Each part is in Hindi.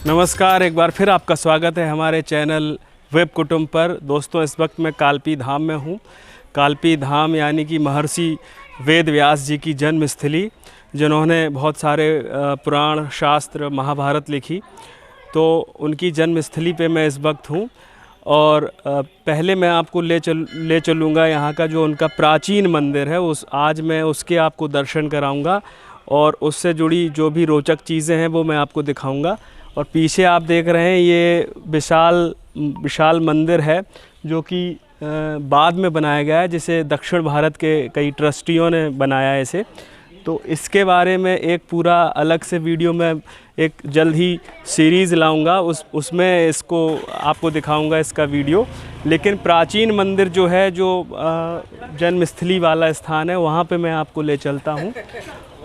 नमस्कार, एक बार फिर आपका स्वागत है हमारे चैनल वेब कुटुंब पर। दोस्तों, इस वक्त मैं कालपी धाम में हूँ। कालपी धाम यानी कि महर्षि वेद व्यास जी की जन्मस्थली, जिन्होंने बहुत सारे पुराण, शास्त्र, महाभारत लिखी, तो उनकी जन्मस्थली पे मैं इस वक्त हूँ। और पहले मैं आपको ले चलूँगा यहाँ का जो उनका प्राचीन मंदिर है, आज मैं उसके आपको दर्शन कराऊँगा और उससे जुड़ी जो भी रोचक चीज़ें हैं वो मैं आपको दिखाऊँगा। और पीछे आप देख रहे हैं ये विशाल मंदिर है जो कि बाद में बनाया गया है, जिसे दक्षिण भारत के कई ट्रस्टियों ने बनाया है इसे। तो इसके बारे में एक पूरा अलग से वीडियो मैं एक जल्द ही सीरीज़ लाऊंगा, उसमें इसको आपको दिखाऊंगा इसका वीडियो। लेकिन प्राचीन मंदिर जो है, जो जन्मस्थली वाला स्थान है, वहाँ पे मैं आपको ले चलता हूँ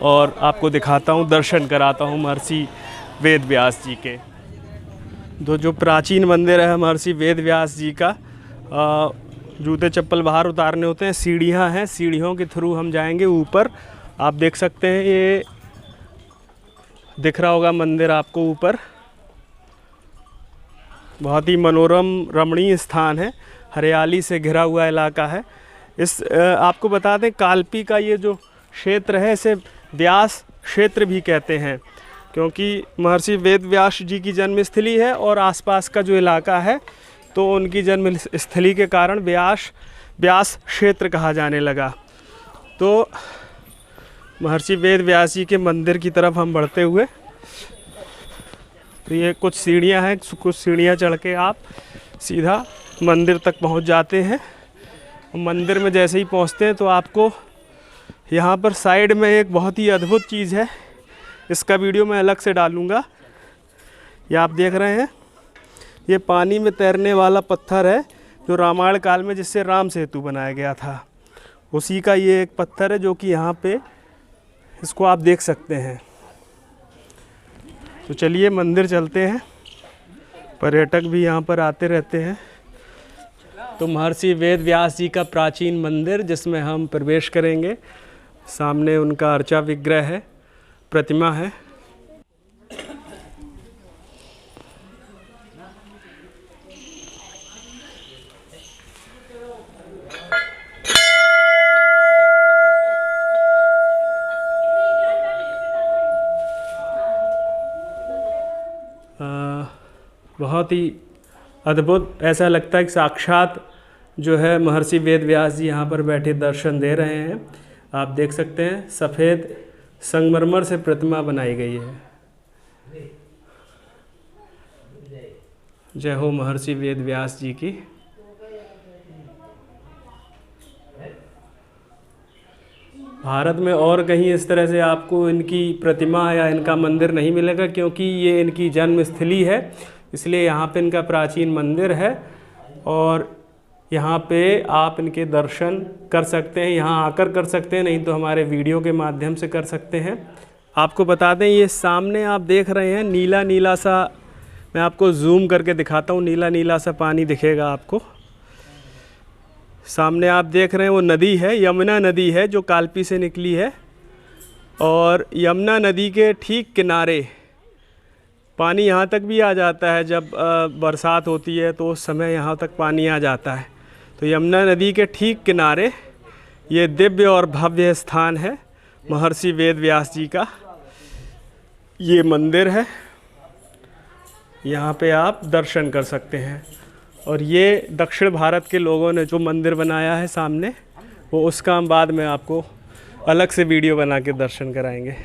और आपको दिखाता हूँ, दर्शन कराता हूँ महर्षि वेद व्यास जी के। तो जो प्राचीन मंदिर है महर्षि वेद व्यास जी का, जूते चप्पल बाहर उतारने होते हैं। सीढ़ियाँ हैं, सीढ़ियों के थ्रू हम जाएंगे ऊपर। आप देख सकते हैं, ये दिख रहा होगा मंदिर आपको ऊपर। बहुत ही मनोरम रमणीय स्थान है, हरियाली से घिरा हुआ इलाका है। आपको बता दें, कालपी का ये जो क्षेत्र है इसे व्यास क्षेत्र भी कहते हैं, क्योंकि महर्षि वेद व्यास जी की जन्मस्थली है और आसपास का जो इलाका है तो उनकी जन्मस्थली के कारण व्यास क्षेत्र कहा जाने लगा। तो महर्षि वेद व्यास जी के मंदिर की तरफ हम बढ़ते हुए, तो ये कुछ सीढ़ियाँ हैं, कुछ सीढ़ियाँ चढ़ के आप सीधा मंदिर तक पहुंच जाते हैं। मंदिर में जैसे ही पहुंचते हैं तो आपको यहाँ पर साइड में एक बहुत ही अद्भुत चीज़ है, इसका वीडियो मैं अलग से डालूँगा। ये आप देख रहे हैं, ये पानी में तैरने वाला पत्थर है जो रामायण काल में जिससे राम सेतु बनाया गया था, उसी का ये एक पत्थर है जो कि यहाँ पे इसको आप देख सकते हैं। तो चलिए मंदिर चलते हैं, पर्यटक भी यहाँ पर आते रहते हैं। तो महर्षि वेद व्यास जी का प्राचीन मंदिर जिसमें हम प्रवेश करेंगे। सामने उनका अर्चा विग्रह है, प्रतिमा है। बहुत ही अद्भुत, ऐसा लगता है कि साक्षात जो है महर्षि वेद व्यास जी यहाँ पर बैठे दर्शन दे रहे हैं। आप देख सकते हैं, सफ़ेद संगमरमर से प्रतिमा बनाई गई है। जय हो महर्षि वेद व्यास जी की। भारत में और कहीं इस तरह से आपको इनकी प्रतिमा या इनका मंदिर नहीं मिलेगा, क्योंकि ये इनकी जन्मस्थली है, इसलिए यहाँ पे इनका प्राचीन मंदिर है और यहाँ पे आप इनके दर्शन कर सकते हैं, यहाँ आकर कर सकते हैं, नहीं तो हमारे वीडियो के माध्यम से कर सकते हैं। आपको बता दें, ये सामने आप देख रहे हैं नीला नीला सा, मैं आपको जूम करके दिखाता हूँ, नीला नीला सा पानी दिखेगा आपको। सामने आप देख रहे हैं वो नदी है, यमुना नदी है जो कालपी से निकली है। और यमुना नदी के ठीक किनारे पानी यहाँ तक भी आ जाता है, जब बरसात होती है तो उस समय यहाँ तक पानी आ जाता है। तो यमुना नदी के ठीक किनारे ये दिव्य और भव्य स्थान है महर्षि वेद व्यास जी का। ये मंदिर है, यहाँ पे आप दर्शन कर सकते हैं। और ये दक्षिण भारत के लोगों ने जो मंदिर बनाया है सामने, वो उसका हम बाद में आपको अलग से वीडियो बना के दर्शन कराएंगे।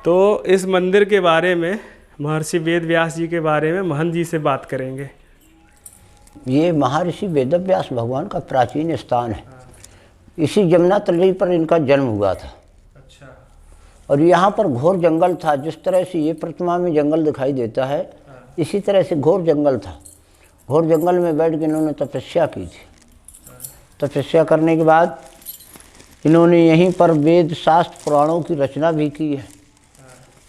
तो इस मंदिर के बारे में, महर्षि वेद व्यास जी के बारे में महंत जी से बात करेंगे। ये महर्षि वेद व्यास भगवान का प्राचीन स्थान है। इसी यमुना तली पर इनका जन्म हुआ था। अच्छा। और यहाँ पर घोर जंगल था। जिस तरह से ये प्रतिमा में जंगल दिखाई देता है, इसी तरह से घोर जंगल था। घोर जंगल में बैठ के इन्होंने तपस्या की थी। तपस्या करने के बाद इन्होंने यहीं पर वेद शास्त्र पुराणों की रचना भी की है।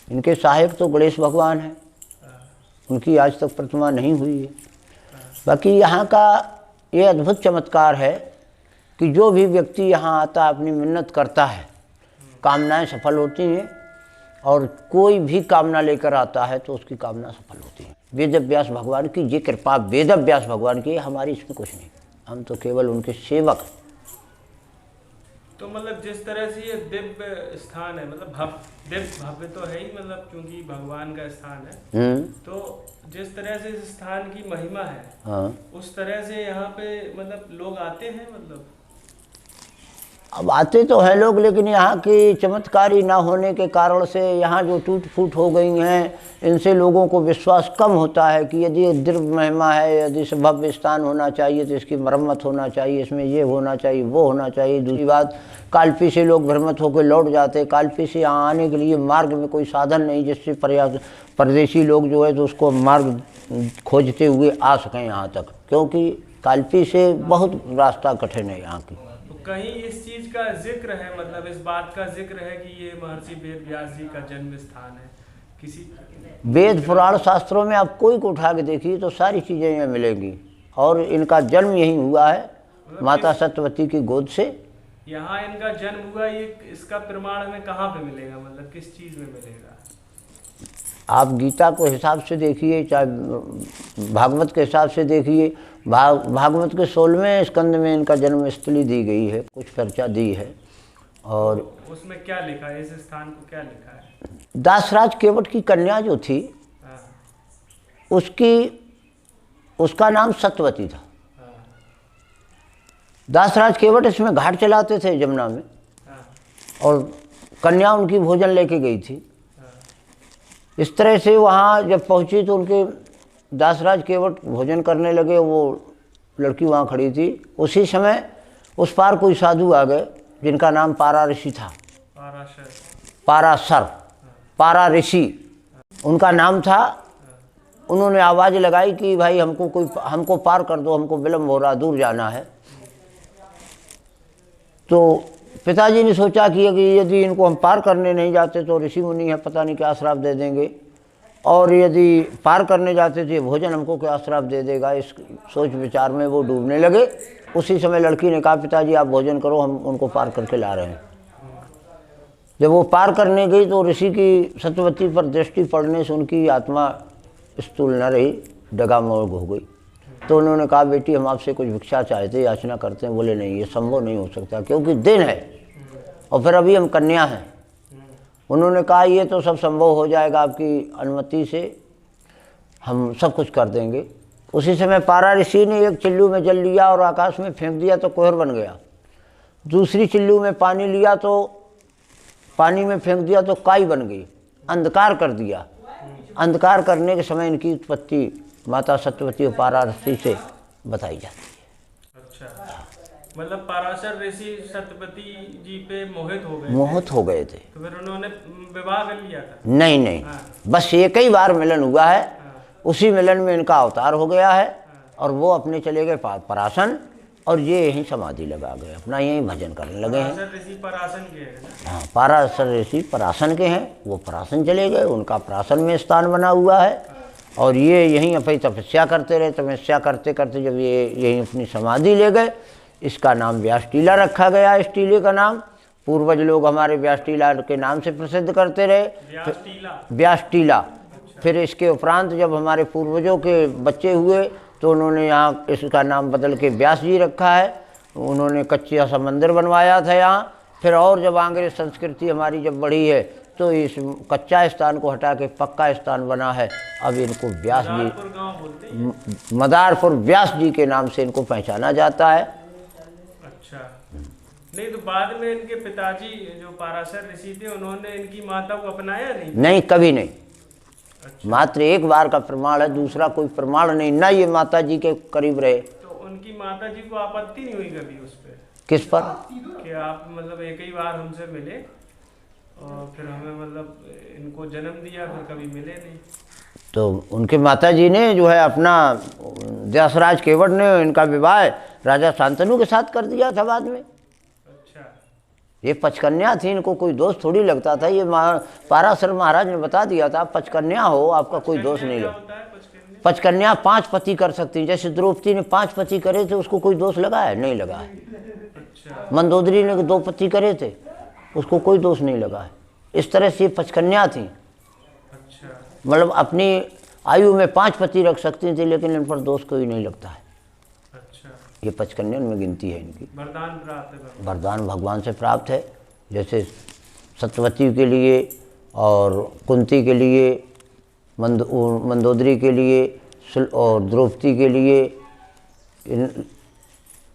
इनके सहायक तो गणेश भगवान हैं, उनकी आज तक प्रतिमा नहीं हुई है। बाकी यहाँ का ये अद्भुत चमत्कार है कि जो भी व्यक्ति यहाँ आता, अपनी मिन्नत करता है, कामनाएं सफल होती हैं और कोई भी कामना लेकर आता है तो उसकी कामना सफल होती है। वेद व्यास भगवान की ये कृपा, वेद व्यास भगवान की, हमारी इसमें कुछ नहीं, हम तो केवल उनके सेवक हैं। तो मतलब जिस तरह से ये दिव्य स्थान है, मतलब दिव्य भव्य तो है ही, मतलब क्योंकि भगवान का स्थान है, तो जिस तरह से इस स्थान की महिमा है, हाँ, उस तरह से यहाँ पे मतलब लोग आते हैं, मतलब अब आते तो हैं लोग, लेकिन यहाँ की चमत्कारी ना होने के कारण से यहाँ जो टूट फूट हो गई हैं, इनसे लोगों को विश्वास कम होता है कि यदि दिव्य महिमा है, यदि इस भव्य स्थान होना चाहिए तो इसकी मरम्मत होना चाहिए, इसमें ये होना चाहिए, वो होना चाहिए। दूसरी बात, कालपी से लोग भ्रमित होकर लौट जाते। कालपी से यहाँ आने के लिए मार्ग में कोई साधन नहीं, जिससे परदेशी लोग जो है तो उसको मार्ग खोजते हुए आ सकें यहाँ तक, क्योंकि कालपी से बहुत रास्ता कठिन है यहाँ की। कहीं इस चीज का जिक्र है, मतलब इस बात का जिक्र है कि ये महर्षि वेद व्यास जी का जन्म स्थान है किसी वेद पुराण शास्त्रों में आप कोई को उठा के देखिए तो सारी चीज़ें यहाँ मिलेंगी। और इनका जन्म यही हुआ है माता सत्यवती की गोद से। यहाँ इनका जन्म हुआ, ये इसका प्रमाण हमें कहाँ पे मिलेगा, मतलब किस चीज़ में मिलेगा? आप गीता को हिसाब से देखिए, चाहे भागवत के हिसाब से देखिए। भागवत के 16वें स्कंद में इनका जन्म स्थली दी गई है, कुछ चर्चा दी है। और उसमें क्या लिखा है, इस स्थान को क्या लिखा है? दासराज केवट की कन्या जो थी, उसका नाम सत्यवती था। दासराज केवट इसमें घाट चलाते थे जमुना में, और कन्या उनकी भोजन लेके गई थी। इस तरह से वहाँ जब पहुँची तो उनके दासराज केवट भोजन करने लगे, वो लड़की वहाँ खड़ी थी। उसी समय उस पार कोई साधु आ गए जिनका नाम पारा ऋषि था। पाराशर, पारा ऋषि उनका नाम था। उन्होंने आवाज़ लगाई कि भाई हमको पार कर दो, हमको विलम्ब हो रहा, दूर जाना है। तो पिताजी ने सोचा कि यदि इनको हम पार करने नहीं जाते तो ऋषि मुनि है, पता नहीं क्या श्राप दे देंगे, और यदि पार करने जाते तो ये भोजन हमको क्या श्राप दे देगा। इस सोच विचार में वो डूबने लगे। उसी समय लड़की ने कहा, पिताजी आप भोजन करो, हम उनको पार करके ला रहे हैं। जब वो पार करने गई तो ऋषि की सत्यवती पर दृष्टि पड़ने से उनकी आत्मा स्थूल न रही, डगामोग हो गई। तो उन्होंने कहा, बेटी हम आपसे कुछ भिक्षा चाहते, याचना करते हैं। बोले नहीं, ये संभव नहीं हो सकता, क्योंकि दिन है और फिर अभी हम कन्या हैं। उन्होंने कहा, ये तो सब संभव हो जाएगा, आपकी अनुमति से हम सब कुछ कर देंगे। उसी समय पारा ऋषि ने एक चिल्लू में जल लिया और आकाश में फेंक दिया तो कोहर बन गया। दूसरी चिल्लू में पानी लिया तो पानी में फेंक दिया तो काई बन गई, अंधकार कर दिया। अंधकार करने के समय इनकी उत्पत्ति माता सत्यवती और पारा ऋषि से बताई जाती है। अच्छा, मतलब पराशर ऋषि सत्यवती जी पे मोहित हो गए थे, तो फिर उन्होंने विवाह कर लिया था? नहीं नहीं, बस एक ही बार मिलन हुआ है। उसी मिलन में इनका अवतार हो गया है और वो अपने चले गए पराशन, और ये यहीं समाधि लगा गए, अपना यहीं भजन करने लगे हैं। पराशर के हैं ना? हाँ, पराशर ऋषि पराशन के हैं, वो पराशन चले गए, उनका पराशन में स्थान बना हुआ है। और ये यहीं अपनी तपस्या करते रहे। तपस्या करते करते जब ये यहीं अपनी समाधि ले गए, इसका नाम व्यास टीला रखा गया। इस टीले का नाम पूर्वज लोग हमारे व्यास टीला के नाम से प्रसिद्ध करते रहे, व्यास टीला। फिर इसके उपरांत जब हमारे पूर्वजों के बच्चे हुए तो उन्होंने यहाँ इसका नाम बदल के व्यास जी रखा है। उन्होंने कच्चा सा मंदिर बनवाया था यहाँ। फिर और जब अंग्रेज संस्कृति हमारी जब बढ़ी है तो इस कच्चा स्थान को हटा के पक्का स्थान बना है। अब इनको व्यास जी, मदारपुर व्यास जी के नाम से इनको पहचाना जाता है। अच्छा, नहीं तो बाद में इनके पिताजी जो पराशर ऋषि थे, उन्होंने इनकी माता को अपनाया नहीं? नहीं, कभी नहीं। अच्छा। मात्र एक बार का प्रमाण है, दूसरा कोई प्रमाण नहीं। ना ये माता जी के करीब रहे। तो उनकी माता जी को आपत्ति नहीं हुई कभी उस पर? किस पर? कि आप मतलब एक ही बार हमसे मिले और फिर हमें मतलब इनको जन्म दिया, फिर कभी मिले नहीं? तो उनके माता जी ने जो है अपना, दासराज केवट ने इनका विवाह राजा शांतनु के साथ कर दिया था बाद में। अच्छा, ये पचकन्या थी, इनको कोई दोष थोड़ी लगता था। ये पाराशर महाराज ने बता दिया था, पचकन्या हो, आपका कोई दोष नहीं लगता। पचकन्या 5 पति कर सकती, जैसे द्रौपदी ने 5 पति करे थे, उसको कोई दोष लगा है? नहीं लगा है। अच्छा। मंदोदरी ने 2 पति करे थे, उसको कोई दोष नहीं लगा है। इस तरह से ये 5 कन्या थी। अच्छा। मतलब अपनी आयु में 5 पति रख सकती थी, लेकिन इन पर दोष कोई नहीं लगता है। अच्छा। ये 5 कन्या में गिनती है इनकी। वरदान प्राप्त है। वरदान भगवान से प्राप्त है, जैसे सत्यवती के लिए और कुंती के लिए, मंदोदरी के लिए और द्रौपदी के लिए, इन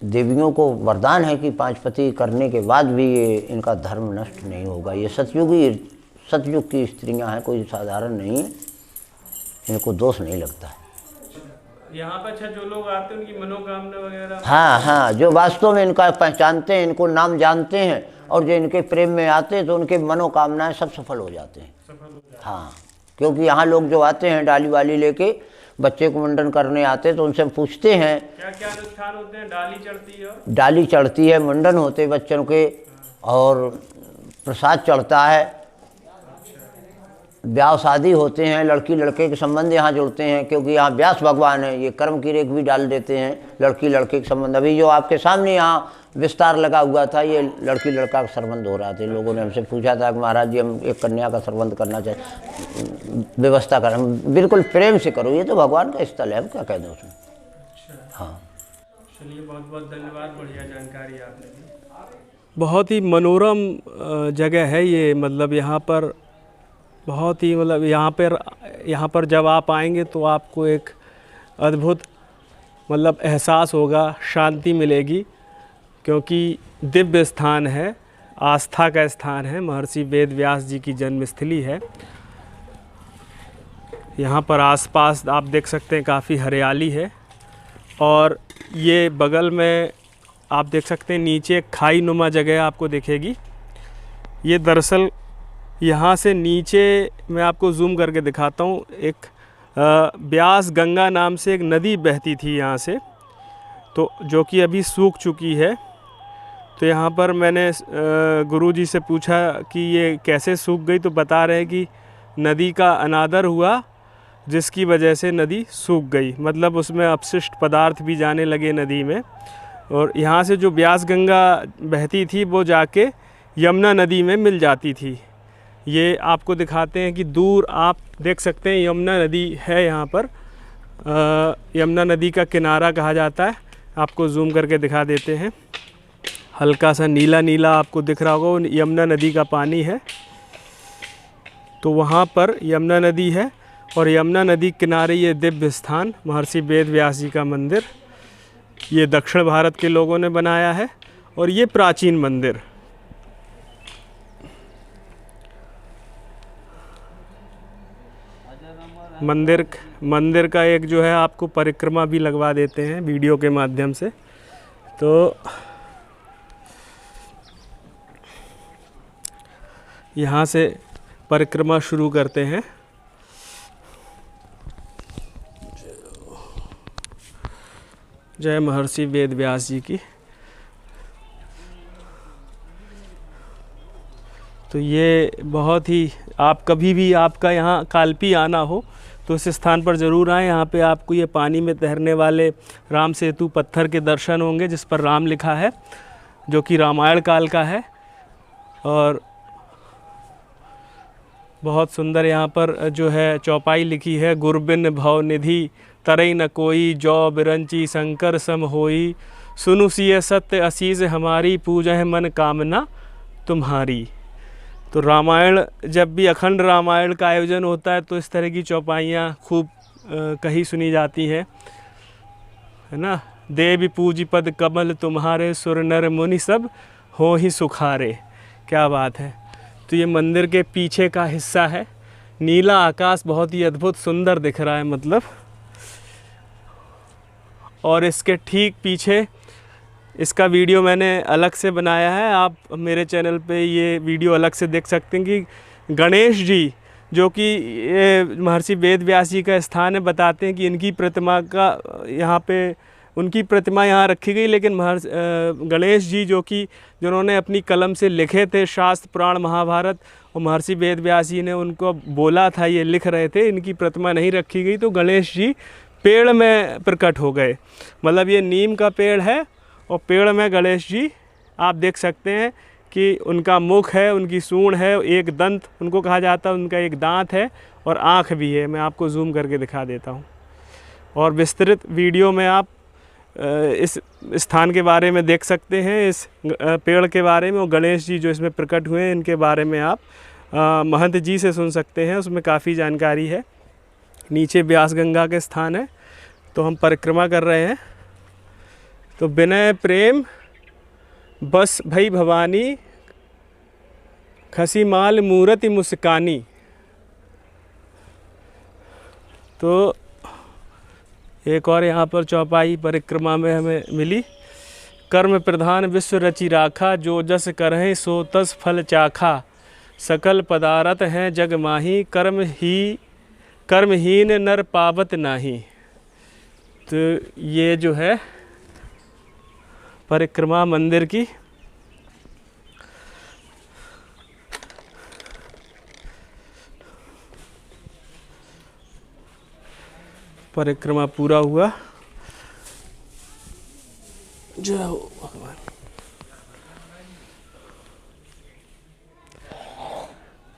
देवियों को वरदान है कि 5 पति करने के बाद भी ये इनका धर्म नष्ट नहीं होगा। ये सतयुग की स्त्रियां हैं, कोई साधारण नहीं है, इनको दोष नहीं लगता है। यहाँ पर अच्छा जो लोग आते हैं उनकी मनोकामना वगैरह? हाँ हाँ, जो वास्तव में इनका पहचानते हैं, इनको नाम जानते हैं और जो इनके प्रेम में आते हैं तो उनके मनोकामनाएं सब सफल हो जाते हैं। हाँ, क्योंकि यहाँ लोग जो आते हैं डाली वाली लेके बच्चे को मुंडन करने आते हैं, तो उनसे पूछते हैं क्या क्या अनुष्ठान होते हैं? डाली चढ़ती है? डाली चढ़ती है, मुंडन होते बच्चों के, और प्रसाद चढ़ता है, ब्याह शादी होते हैं, लड़की लड़के के संबंध यहाँ जुड़ते हैं, क्योंकि यहाँ व्यास भगवान है, ये कर्म की रेख भी डाल देते हैं लड़की लड़के के संबंध। अभी जो आपके सामने यहाँ विस्तार लगा हुआ था, ये लड़की लड़का का संबंध हो रहा था। लोगों ने हमसे पूछा था कि महाराज जी हम एक कन्या का संबंध करना चाहिए, व्यवस्था कर, हम बिल्कुल प्रेम से करो, ये तो भगवान का स्थल है, हम क्या कह दें उसमें। अच्छा। हाँ, चलिए बहुत बहुत धन्यवाद, बढ़िया जानकारी आपने दी। बहुत ही मनोरम जगह है ये, मतलब यहाँ पर बहुत ही, मतलब यहाँ पर जब आप आएंगे तो आपको एक अद्भुत मतलब एहसास होगा, शांति मिलेगी, क्योंकि दिव्य स्थान है, आस्था का स्थान है, महर्षि वेद व्यास जी की जन्मस्थली है। यहाँ पर आसपास आप देख सकते हैं काफ़ी हरियाली है, और ये बगल में आप देख सकते हैं नीचे एक खाई नुमा जगह आपको दिखेगी। ये दरअसल यहाँ से नीचे मैं आपको जूम करके दिखाता हूँ, एक ब्यास गंगा नाम से एक नदी बहती थी यहाँ से, तो जो कि अभी सूख चुकी है। तो यहाँ पर मैंने गुरुजी से पूछा कि ये कैसे सूख गई, तो बता रहे हैं कि नदी का अनादर हुआ जिसकी वजह से नदी सूख गई, मतलब उसमें अपशिष्ट पदार्थ भी जाने लगे नदी में, और यहाँ से जो ब्यास गंगा बहती थी वो जाके यमुना नदी में मिल जाती थी। ये आपको दिखाते हैं कि दूर आप देख सकते हैं यमुना नदी है यहाँ पर, यमुना नदी का किनारा कहा जाता है। आपको जूम करके दिखा देते हैं, हल्का सा नीला नीला आपको दिख रहा होगा, वो यमुना नदी का पानी है। तो वहाँ पर यमुना नदी है, और यमुना नदी किनारे ये दिव्य स्थान महर्षि वेद व्यास जी का मंदिर, ये दक्षिण भारत के लोगों ने बनाया है, और ये प्राचीन मंदिर। मंदिर का एक जो है आपको परिक्रमा भी लगवा देते हैं वीडियो के माध्यम से। तो यहाँ से परिक्रमा शुरू करते हैं। जय महर्षि वेद व्यास जी की। तो ये बहुत ही, आप कभी भी आपका यहाँ कालपी आना हो तो इस स्थान पर ज़रूर आएँ। यहाँ पे आपको ये पानी में तैरने वाले राम सेतु पत्थर के दर्शन होंगे, जिस पर राम लिखा है, जो कि रामायण काल का है। और बहुत सुंदर यहाँ पर जो है चौपाई लिखी है, गुरबिन भव निधि तरई न कोई, जौ बिरंची शंकर सम होई, सुनु सिय सत्य असीज हमारी, पूजा है मन कामना तुम्हारी। तो रामायण, जब भी अखंड रामायण का आयोजन होता है तो इस तरह की चौपाइयाँ खूब कही सुनी जाती हैं, है ना। देवी पूजी पद कमल तुम्हारे, सुर नर मुनि सब हो ही सुखारे। क्या बात है। तो ये मंदिर के पीछे का हिस्सा है, नीला आकाश बहुत ही अद्भुत सुंदर दिख रहा है मतलब। और इसके ठीक पीछे, इसका वीडियो मैंने अलग से बनाया है, आप मेरे चैनल पे ये वीडियो अलग से देख सकते हैं कि गणेश जी, जो कि ये महर्षि वेद व्यास जी का स्थान है, बताते हैं कि इनकी प्रतिमा का यहाँ पे, उनकी प्रतिमा यहाँ रखी गई, लेकिन गणेश जी जिन्होंने अपनी कलम से लिखे थे शास्त्र पुराण महाभारत, और महर्षि वेद व्यास जी ने उनको बोला था, ये लिख रहे थे, इनकी प्रतिमा नहीं रखी गई, तो गणेश जी पेड़ में प्रकट हो गए। मतलब ये नीम का पेड़ है और पेड़ में गणेश जी आप देख सकते हैं कि उनका मुख है, उनकी सूंड है, एक दंत उनको कहा जाता है, उनका एक दांत है और आँख भी है। मैं आपको जूम करके दिखा देता हूँ। और विस्तृत वीडियो में आप इस स्थान के बारे में देख सकते हैं, इस पेड़ के बारे में, और गणेश जी जो इसमें प्रकट हुए हैं इनके बारे में आप महंत जी से सुन सकते हैं, उसमें काफ़ी जानकारी है। नीचे व्यास गंगा के स्थान है, तो हम परिक्रमा कर रहे हैं। तो विनय प्रेम बस भई भवानी, खसी माल मूरति मुस्कानी। तो एक और यहाँ पर चौपाई परिक्रमा में हमें मिली। कर्म प्रधान विश्व रचि राखा, जो जस करहि सो तस फल चाखा। सकल पदारथ हैं जग माही, कर्महीन नर पावत नाही। तो ये जो है परिक्रमा मंदिर की परिक्रमा पूरा हुआ। जय हो भगवान।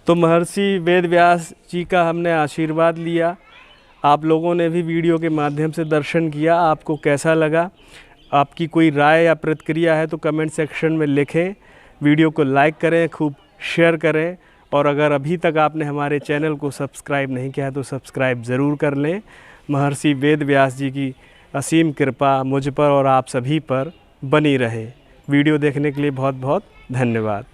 तो महर्षि वेद व्यास जी का हमने आशीर्वाद लिया। आप लोगों ने भी वीडियो के माध्यम से दर्शन किया। आपको कैसा लगा? आपकी कोई राय या प्रतिक्रिया है तो कमेंट सेक्शन में लिखें। वीडियो को लाइक करें, खूब शेयर करें, और अगर अभी तक आपने हमारे चैनल को सब्सक्राइब नहीं किया है तो सब्सक्राइब ज़रूर कर लें। महर्षि वेद व्यास जी की असीम कृपा मुझ पर और आप सभी पर बनी रहे। वीडियो देखने के लिए बहुत बहुत धन्यवाद।